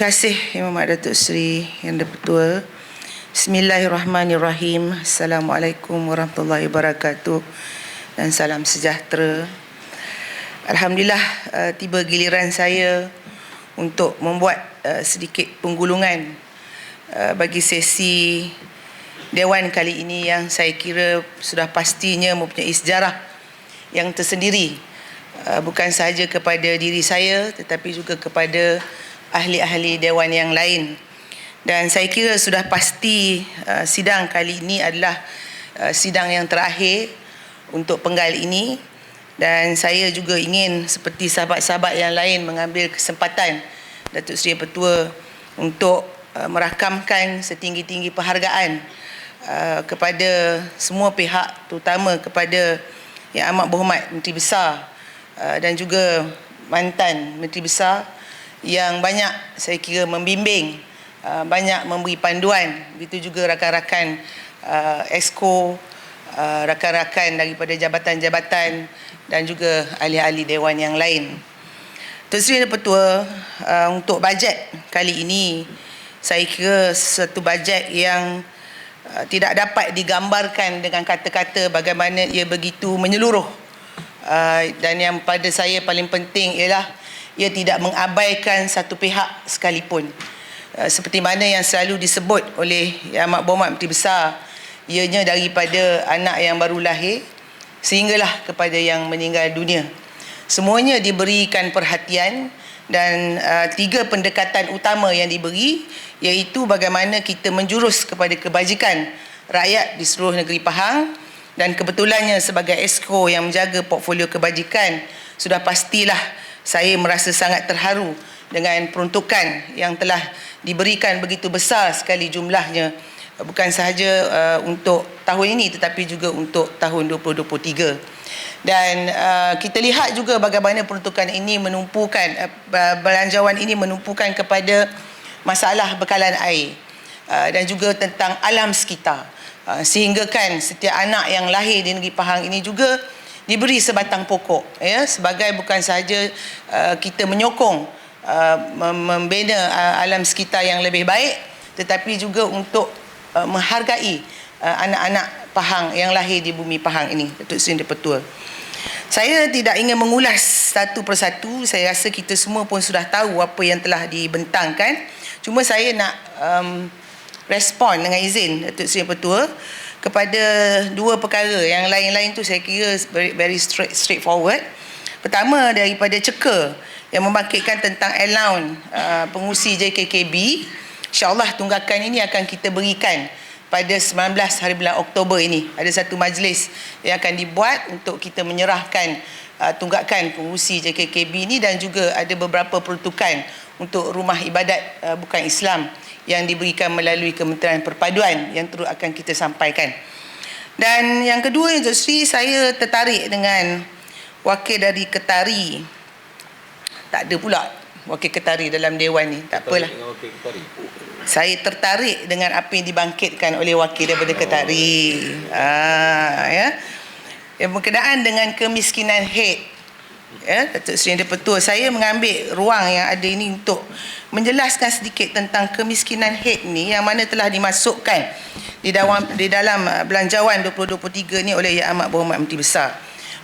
kasih Yang Amat Datuk Seri Yang Dipertua. Bismillahirrahmanirrahim. Assalamualaikum warahmatullahi wabarakatuh dan salam sejahtera. Alhamdulillah, tiba giliran saya untuk membuat sedikit penggulungan bagi sesi Dewan kali ini yang saya kira sudah pastinya mempunyai sejarah yang tersendiri, bukan sahaja kepada diri saya tetapi juga kepada ahli-ahli Dewan yang lain. Dan saya kira sudah pasti sidang kali ini adalah sidang yang terakhir untuk penggal ini, dan saya juga ingin seperti sahabat-sahabat yang lain mengambil kesempatan Datuk Seri Petua untuk merakamkan setinggi-tinggi penghargaan kepada semua pihak, terutama kepada Yang Amat Berhormat Menteri Besar dan juga mantan Menteri Besar yang banyak saya kira membimbing, banyak memberi panduan. Begitu juga rakan-rakan Exco, rakan-rakan daripada jabatan-jabatan dan juga ahli-ahli Dewan yang lain. Datuk Seri Petua, untuk bajet kali ini, saya kira satu bajet yang tidak dapat digambarkan dengan kata-kata bagaimana ia begitu menyeluruh. Dan yang pada saya paling penting ialah ia tidak mengabaikan satu pihak sekalipun. Seperti mana yang selalu disebut oleh Yang Amat Berhormat Menteri Besar, ianya daripada anak yang baru lahir sehinggalah kepada yang meninggal dunia. Semuanya diberikan perhatian dan tiga pendekatan utama yang diberi, iaitu bagaimana kita menjurus kepada kebajikan rakyat di seluruh negeri Pahang. Dan kebetulannya sebagai Exco yang menjaga portfolio kebajikan, sudah pastilah saya merasa sangat terharu dengan peruntukan yang telah diberikan begitu besar sekali jumlahnya, bukan sahaja untuk tahun ini tetapi juga untuk tahun 2023. Dan kita lihat juga bagaimana peruntukan ini menumpukan, belanjawan ini menumpukan kepada masalah bekalan air dan juga tentang alam sekitar, sehingga kan setiap anak yang lahir di negeri Pahang ini juga diberi sebatang pokok, ya, sebagai bukan sahaja kita menyokong membina alam sekitar yang lebih baik, tetapi juga untuk menghargai anak-anak Pahang yang lahir di bumi Pahang ini. Datuk Seri Petua, saya tidak ingin mengulas satu persatu. Saya rasa kita semua pun sudah tahu apa yang telah dibentangkan. Cuma saya nak respon dengan izin Datuk Seri Petua kepada dua perkara. Yang lain-lain tu saya kira very straightforward. Pertama, daripada Ceka yang membangkitkan tentang allowance pengurusi JKKB. InsyaAllah tunggakan ini akan kita berikan pada 19 hari bulan Oktober ini. Ada satu majlis yang akan dibuat untuk kita menyerahkan tunggakan pengurusi JKKB ini, dan juga ada beberapa peruntukan untuk rumah ibadat bukan Islam yang diberikan melalui Kementerian Perpaduan yang terus akan kita sampaikan. Dan yang kedua, Datuk Seri, saya tertarik dengan wakil dari Ketari. Tak ada pula wakil Ketari dalam Dewan ni. Tak apalah. Saya tertarik dengan apa yang dibangkitkan oleh wakil daripada Ketari. Ya. Yang berkenaan dengan kemiskinan head. Ya, Datuk Seri Yang Dipertua, saya mengambil ruang yang ada ini untuk menjelaskan sedikit tentang kemiskinan head ni, yang mana telah dimasukkan di dalam belanjawan 2023 ni oleh Yang Amat Berhormat Menteri Besar.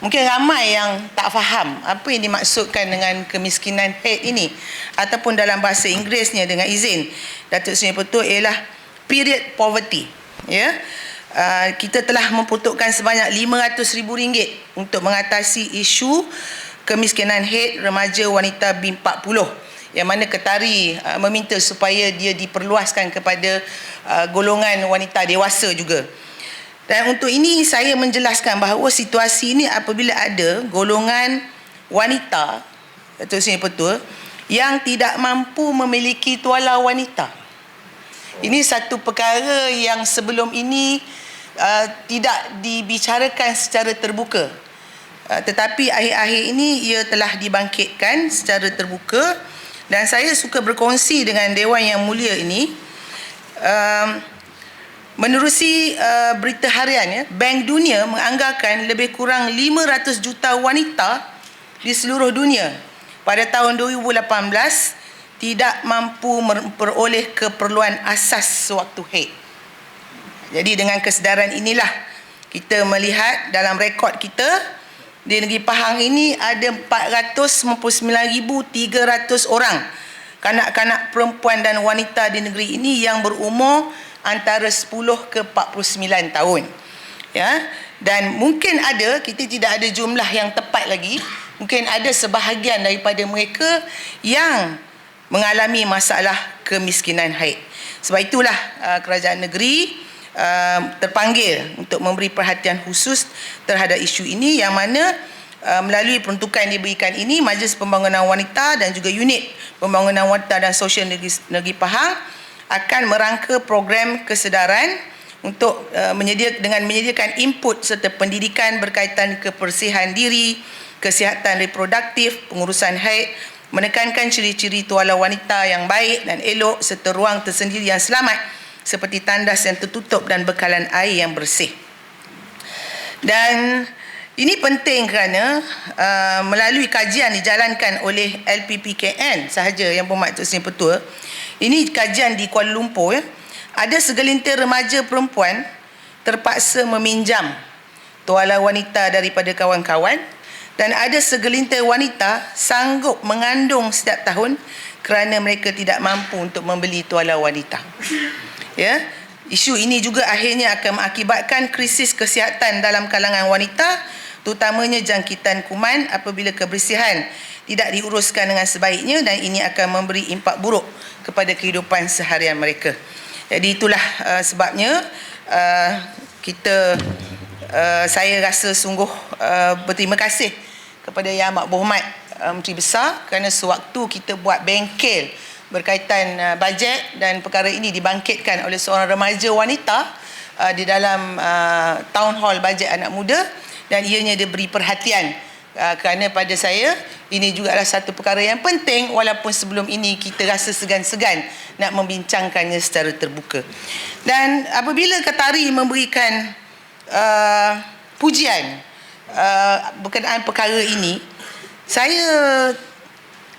Mungkin ramai yang tak faham apa yang dimaksudkan dengan kemiskinan head ini, ataupun dalam bahasa Inggerisnya dengan izin Datuk Seri Yang Dipertua ialah period poverty. Ya. Kita telah memperuntukkan sebanyak RM500,000 untuk mengatasi isu kemiskinan head remaja wanita B40, yang mana Ketari meminta supaya dia diperluaskan kepada golongan wanita dewasa juga. Dan untuk ini saya menjelaskan bahawa situasi ini apabila ada golongan wanita, Datuk Seri Petua, yang tidak mampu memiliki tuala wanita. Ini satu perkara yang sebelum ini tidak dibicarakan secara terbuka. Tetapi akhir-akhir ini ia telah dibangkitkan secara terbuka, dan saya suka berkongsi dengan Dewan yang mulia ini. Menerusi berita harian, ya, Bank Dunia menganggarkan lebih kurang 500 juta wanita di seluruh dunia pada tahun 2018 tidak mampu memperoleh keperluan asas sewaktu haid. Jadi dengan kesedaran inilah kita melihat dalam rekod kita di negeri Pahang ini ada 499,300 orang kanak-kanak perempuan dan wanita di negeri ini yang berumur antara 10 ke 49 tahun. Ya, dan mungkin ada, kita tidak ada jumlah yang tepat lagi, mungkin ada sebahagian daripada mereka yang mengalami masalah kemiskinan haid. Sebab itulah kerajaan negeri terpanggil untuk memberi perhatian khusus terhadap isu ini, yang mana melalui peruntukan yang diberikan ini, Majlis Pembangunan Wanita dan juga Unit Pembangunan Wanita dan Sosial Negeri Pahang akan merangka program kesedaran untuk menyediakan input serta pendidikan berkaitan kebersihan diri, kesihatan reproduktif, pengurusan haid, menekankan ciri-ciri tuala wanita yang baik dan elok serta ruang tersendiri yang selamat seperti tandas yang tertutup dan bekalan air yang bersih. Dan ini penting kerana melalui kajian dijalankan oleh LPPKN sahaja, Yang Berhormat Datuk Seri Ketua, ini kajian di Kuala Lumpur, ada segelintir remaja perempuan terpaksa meminjam tuala wanita daripada kawan-kawan, dan ada segelintir wanita sanggup mengandung setiap tahun kerana mereka tidak mampu untuk membeli tuala wanita. Ya, isu ini juga akhirnya akan mengakibatkan krisis kesihatan dalam kalangan wanita, terutamanya jangkitan kuman apabila kebersihan tidak diuruskan dengan sebaiknya, dan ini akan memberi impak buruk kepada kehidupan seharian mereka. Jadi itulah sebabnya saya rasa sungguh berterima kasih kepada Yang Amat Berhormat Menteri Besar kerana sewaktu kita buat bengkel berkaitan bajet dan perkara ini dibangkitkan oleh seorang remaja wanita di dalam Town Hall Bajet Anak Muda, dan ianya diberi perhatian kerana pada saya ini juga adalah satu perkara yang penting, walaupun sebelum ini kita rasa segan-segan nak membincangkannya secara terbuka. Dan apabila Katari memberikan pujian berkenaan perkara ini, saya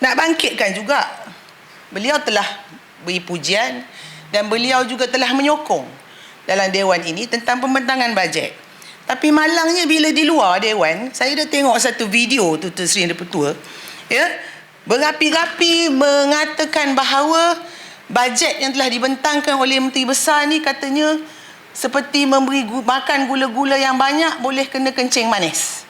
nak bangkitkan juga. Beliau telah beri pujian dan beliau juga telah menyokong dalam Dewan ini tentang pembentangan bajet. Tapi malangnya bila di luar Dewan, saya dah tengok satu video tu Seri Yang Di-Pertua, ya, berapi-rapi mengatakan bahawa bajet yang telah dibentangkan oleh Menteri Besar ni katanya seperti memberi makan gula-gula yang banyak boleh kena kencing manis.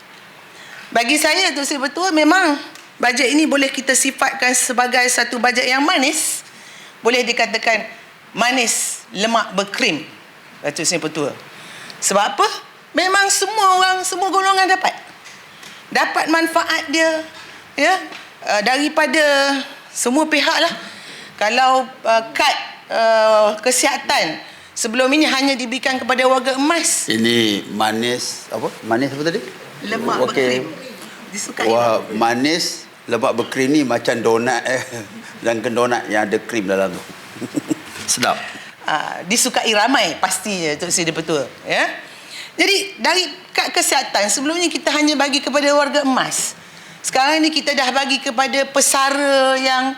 Bagi saya Seri Yang memang bajet ini boleh kita sifatkan sebagai satu bajet yang manis, boleh dikatakan manis lemak berkrim Seri Yang. Sebab apa? Memang semua orang, semua golongan dapat manfaat dia, ya, daripada semua pihak lah. Kalau kad kesihatan sebelum ini hanya diberikan kepada warga emas. Ini manis apa? Manis apa tadi? Lemak berkrim. Disukai. Wah, manis lemak berkrim ni macam donat dan donat yang ada krim dalam tu. Sedap. Disukai ramai pastinya Tok Seri Di-Pertua, ya. Jadi dari kad kesihatan sebelumnya kita hanya bagi kepada warga emas. Sekarang ni kita dah bagi kepada pesara yang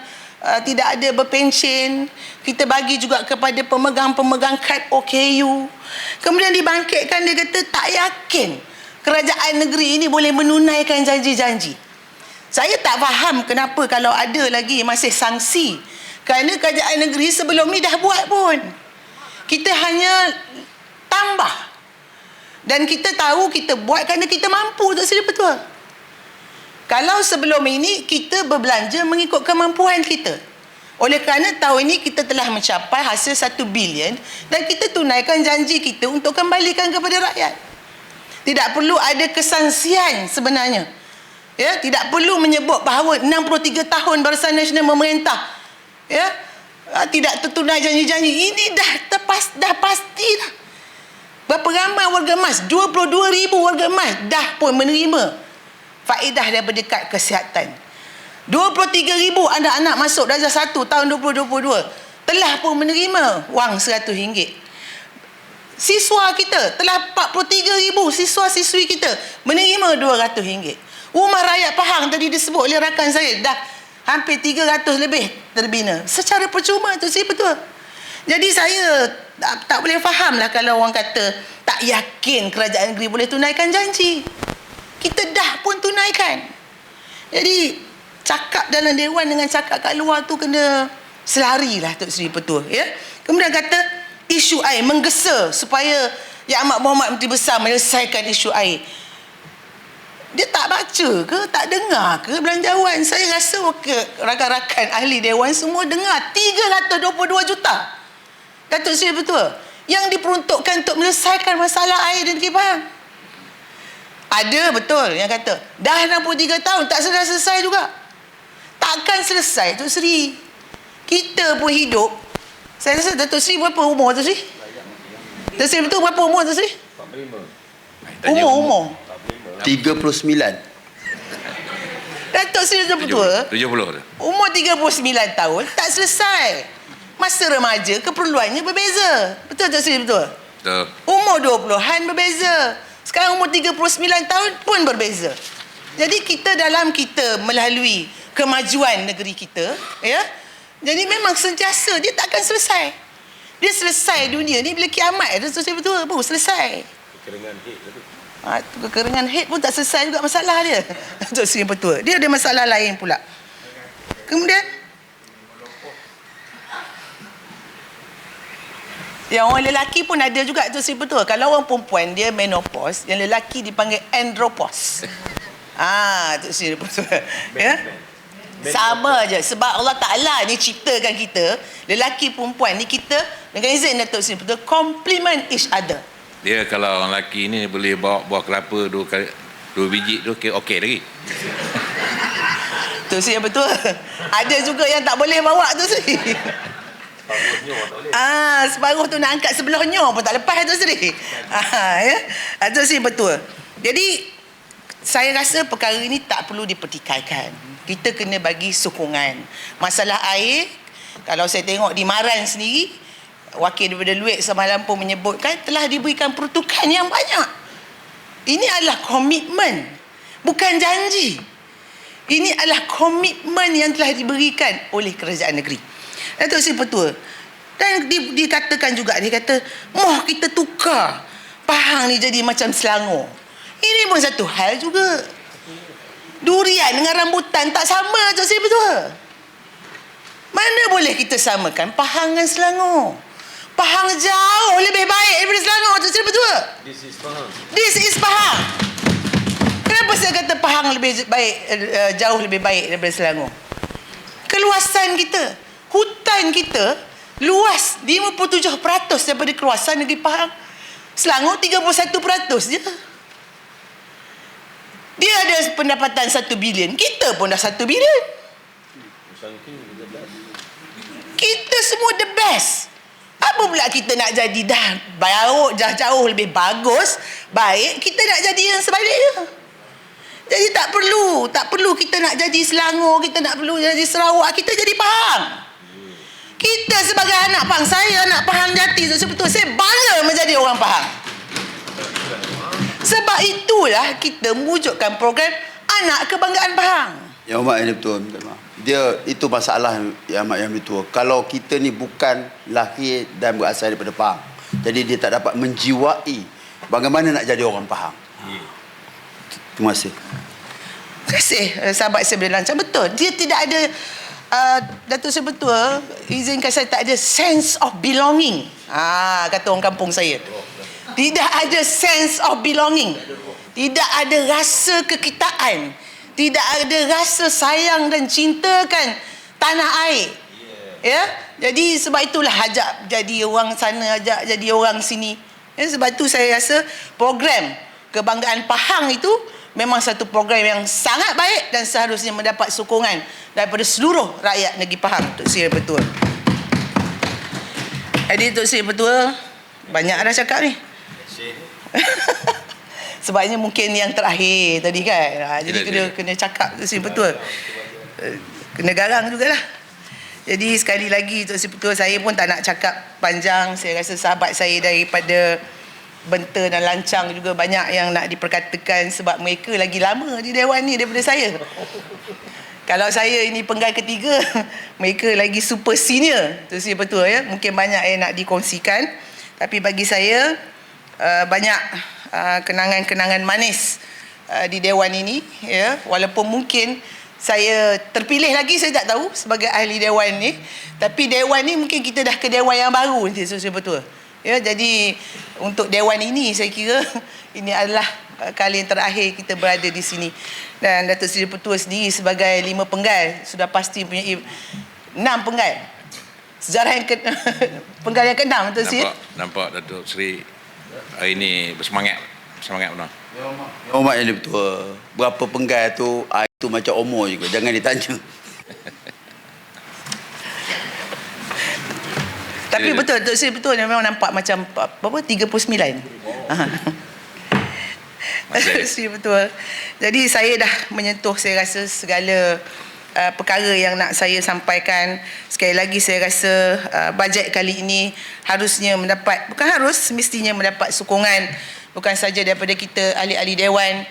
tidak ada berpension. Kita bagi juga kepada pemegang-pemegang kad OKU. Kemudian dibangkitkan, dia kata tak yakin kerajaan negeri ini boleh menunaikan janji-janji. Saya tak faham kenapa kalau ada lagi masih sanksi. Kerana kerajaan negeri sebelum ni dah buat pun. Kita hanya tambah. Dan kita tahu kita buat kerana kita mampu, Tok Seri Di-Pertua. Kalau sebelum ini kita berbelanja mengikut kemampuan kita. Oleh kerana tahun ini kita telah mencapai hasil 1 bilion dan kita tunaikan janji kita untuk kembalikan kepada rakyat. Tidak perlu ada kesangsian sebenarnya. Ya, tidak perlu menyebut bahawa 63 tahun Barisan Nasional memerintah, ya, tidak tertunai janji-janji. Ini dah pasti dah. Berapa ramai warga emas? 22,000 warga emas dah pun menerima faedah daripada kad kesihatan. 23,000 anak-anak masuk darjah 1 tahun 2022 telah pun menerima wang RM100. Siswa kita telah 43,000 siswa-siswi kita menerima RM200. Rumah Rakyat Pahang tadi disebut oleh rakan saya dah Hampir 300 lebih terbina. Secara percuma tu saya betul. Jadi saya tak boleh faham lah kalau orang kata tak yakin kerajaan negeri boleh tunaikan janji. Kita dah pun tunaikan. Jadi cakap dalam dewan dengan cakap kat luar tu kena selari lah Tok Seri Petua. Ya? Kemudian kata isu air menggesa supaya Yang Amat Berhormat Menteri Besar menyelesaikan isu air. Dia tak baca ke, tak dengar ke belanjawan? Saya rasa rakan-rakan ahli dewan semua dengar 322 juta Datuk Seri Petua yang diperuntukkan untuk menyelesaikan masalah air di Negeri Pahang. Ada betul yang kata dah 63 tahun tak selesai juga. Takkan selesai Datuk Seri. Kita pun hidup. Saya rasa Datuk Seri berapa umur Datuk Seri? Datuk Seri Petua berapa umur Datuk Seri? 45. Umur 39. Datuk Seri Petua 70. umur 39 tahun tak selesai. Masa remaja keperluannya berbeza. Betul Datuk Seri Petua? Betul. Umur 20-an berbeza. Sekarang umur 39 tahun pun berbeza. Jadi kita melalui kemajuan negeri kita, ya. Jadi memang sentiasa dia takkan selesai. Dia selesai dunia ni bila kiamat. Datuk Seri Petua baru selesai. Kekeringan head pun tak selesai juga masalah dia. Datuk Seri Petua. Dia ada masalah lain pula. Kemudian yang orang lelaki pun ada juga Datuk Seri Petua. Kalau orang perempuan dia menopause, yang lelaki dipanggil andropause. Datuk Seri Petua. Ya? Sama je. Sebab Allah Ta'ala ni ciptakan kita, lelaki perempuan ni kita, dengan izin Datuk Seri Petua, complement each other. Dia kalau orang lelaki ni boleh bawa buah kelapa 2 biji tu okey lagi. Tu Seri Petua. Ada juga yang tak boleh bawa tu Seri. Separuh tu nak angkat sebelah nyo pun tak lepas tu Seri. Ya. Tu Seri Petua. Jadi saya rasa perkara ini tak perlu dipertikaikan. Kita kena bagi sokongan. Masalah air, kalau saya tengok di Maran sendiri, wakil daripada Luit semalam pun menyebutkan telah diberikan peruntukan yang banyak. Ini adalah komitmen, bukan janji. Ini adalah komitmen yang telah diberikan oleh kerajaan negeri. Datuk Seri Petua. Dan dikatakan juga, dia kata, kita tukar Pahang ni jadi macam Selangor. Ini pun satu hal juga. Durian dengan rambutan tak sama Datuk Seri Petua. Mana boleh kita samakan Pahang dengan Selangor? Pahang jauh lebih baik daripada Selangor Datuk Seri Petua. This is Pahang. Kenapa saya kata Pahang lebih baik, jauh lebih baik daripada Selangor? Keluasan kita, hutan kita luas 57% daripada kawasan negeri Pahang. Selangor 31% je. Dia ada pendapatan 1 bilion. Kita pun dah 1 bilion. Kita semua the best. Apa pula kita nak jadi dah jauh lebih bagus, baik, kita nak jadi yang sebaliknya. Jadi tak perlu kita nak jadi Selangor, kita nak perlu jadi Sarawak, kita jadi Pahang. Kita sebagai anak Pahang, saya anak Pahang Jati, saya bangga menjadi orang Pahang. Sebab itulah kita mewujudkan program Anak Kebanggaan Pahang. Yang Amat yang betul. Dia itu masalah yang Amat yang betul. Kalau kita ni bukan lahir dan berasal daripada Pahang, jadi dia tak dapat menjiwai bagaimana nak jadi orang Pahang. Terima kasih. Terima kasih sahabat saya boleh lancar. Betul. Dia tidak ada Datuk Seri Petua, izinkan saya, tak ada sense of belonging. Kata orang kampung saya. Tidak ada sense of belonging. Tidak ada rasa kekitaan. Tidak ada rasa sayang dan cintakan tanah air. Ya. Jadi sebab itulah ajak jadi orang sana, ajak jadi orang sini. Ya, sebab itu saya rasa program Kebanggaan Pahang itu memang satu program yang sangat baik dan seharusnya mendapat sokongan daripada seluruh rakyat negeri Pahang. Tok Seri Petua. Jadi Tok Seri Petua, banyak dah cakap ni. Sebabnya mungkin yang terakhir tadi kan. Jadi kena cakap Tok Seri Petua. Kena garang jugalah. Jadi sekali lagi Tok Seri Petua, saya pun tak nak cakap panjang. Saya rasa sahabat saya daripada Benta dan Lancang juga banyak yang nak diperkatakan sebab mereka lagi lama di Dewan ni daripada saya. Kalau saya ini penggal ketiga, mereka lagi super senior. Itu sih betul ya. Mungkin banyak yang nak dikongsikan. Tapi bagi saya, banyak kenangan-kenangan manis di Dewan ini. Ya. Walaupun mungkin saya terpilih lagi, saya tak tahu sebagai ahli Dewan ni. Tapi Dewan ni mungkin kita dah ke Dewan yang baru. Itu sih betul. Ya, jadi untuk Dewan ini saya kira ini adalah kali yang terakhir kita berada di sini. Dan Datuk Seri Petua sendiri sebagai 5 penggal sudah pasti punya 6 penggal. Sejarah yang penggal yang ke-6 Datuk Seri. Nampak Datuk Seri hari ini bersemangat benar. Ya Mak Yang Di-Pertua, berapa penggal tu itu macam umur juga, jangan ditanya. Tapi betul, Datuk Seri betul memang nampak macam berapa 39. Datuk Seri betul. Jadi saya dah menyentuh saya rasa segala perkara yang nak saya sampaikan. Sekali lagi saya rasa bajet kali ini harusnya mendapat, bukan harus, mestinya mendapat sokongan bukan saja daripada kita ahli-ahli Dewan.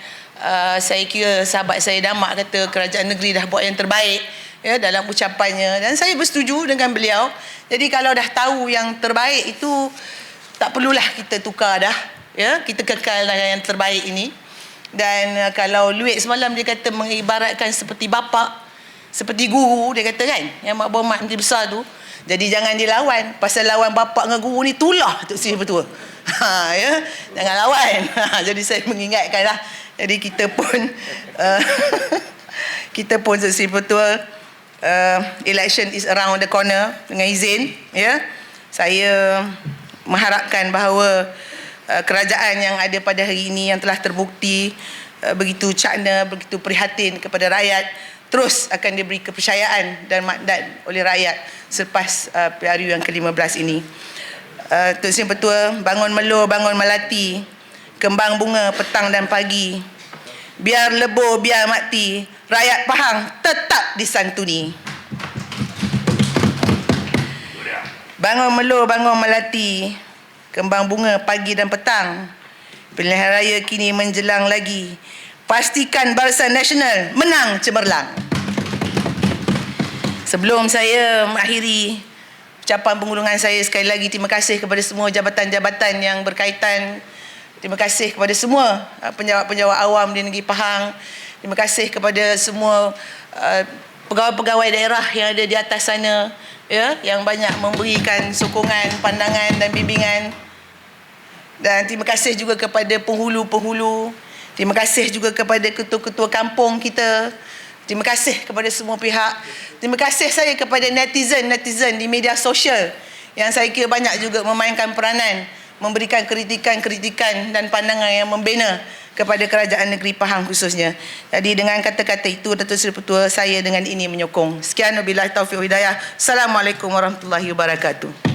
Saya kira sahabat saya Damak kata kerajaan negeri dah buat yang terbaik ya dalam ucapannya, dan saya bersetuju dengan beliau. Jadi kalau dah tahu yang terbaik itu, tak perlulah kita tukar dah ya, kita kekallah yang terbaik ini. Dan kalau Luit semalam dia kata mengibaratkan seperti bapa, seperti guru, dia kata kan, yang mak berhormat Menteri Besar tu. Jadi jangan dilawan, pasal lawan bapa dengan guru ni tulah Datuk Seri Petua. Ya, jangan lawan. Jadi saya mengingatkanlah. Jadi kita pun kita pun Datuk Seri Petua, election is around the corner. Dengan izin ya, saya mengharapkan bahawa kerajaan yang ada pada hari ini yang telah terbukti begitu cakna, begitu prihatin kepada rakyat, terus akan diberi kepercayaan dan mandat oleh rakyat selepas PRU yang ke-15 ini. Datuk Seri Petua, bangun Melur, bangun Melati, kembang bunga petang dan pagi, biar lebur, biar mati, rakyat Pahang tetap disantuni. Bangun Melur, bangun Melati, kembang bunga pagi dan petang, pilihan raya kini menjelang lagi, pastikan Barisan Nasional menang cemerlang. Sebelum saya mengakhiri ucapan penghulungan saya, sekali lagi terima kasih kepada semua jabatan-jabatan yang berkaitan. Terima kasih kepada semua penjawat-penjawat awam di negeri Pahang. Terima kasih kepada semua pegawai-pegawai daerah yang ada di atas sana ya, yang banyak memberikan sokongan, pandangan dan bimbingan. Dan terima kasih juga kepada penghulu-penghulu. Terima kasih juga kepada ketua-ketua kampung kita. Terima kasih kepada semua pihak. Terima kasih saya kepada netizen-netizen di media sosial yang saya kira banyak juga memainkan peranan, memberikan kritikan-kritikan dan pandangan yang membina kepada kerajaan negeri Pahang khususnya. Jadi dengan kata-kata itu, Datuk Seri Petua, saya dengan ini menyokong. Sekian, wabillahi taufiq wal hidayah. Assalamualaikum warahmatullahi wabarakatuh.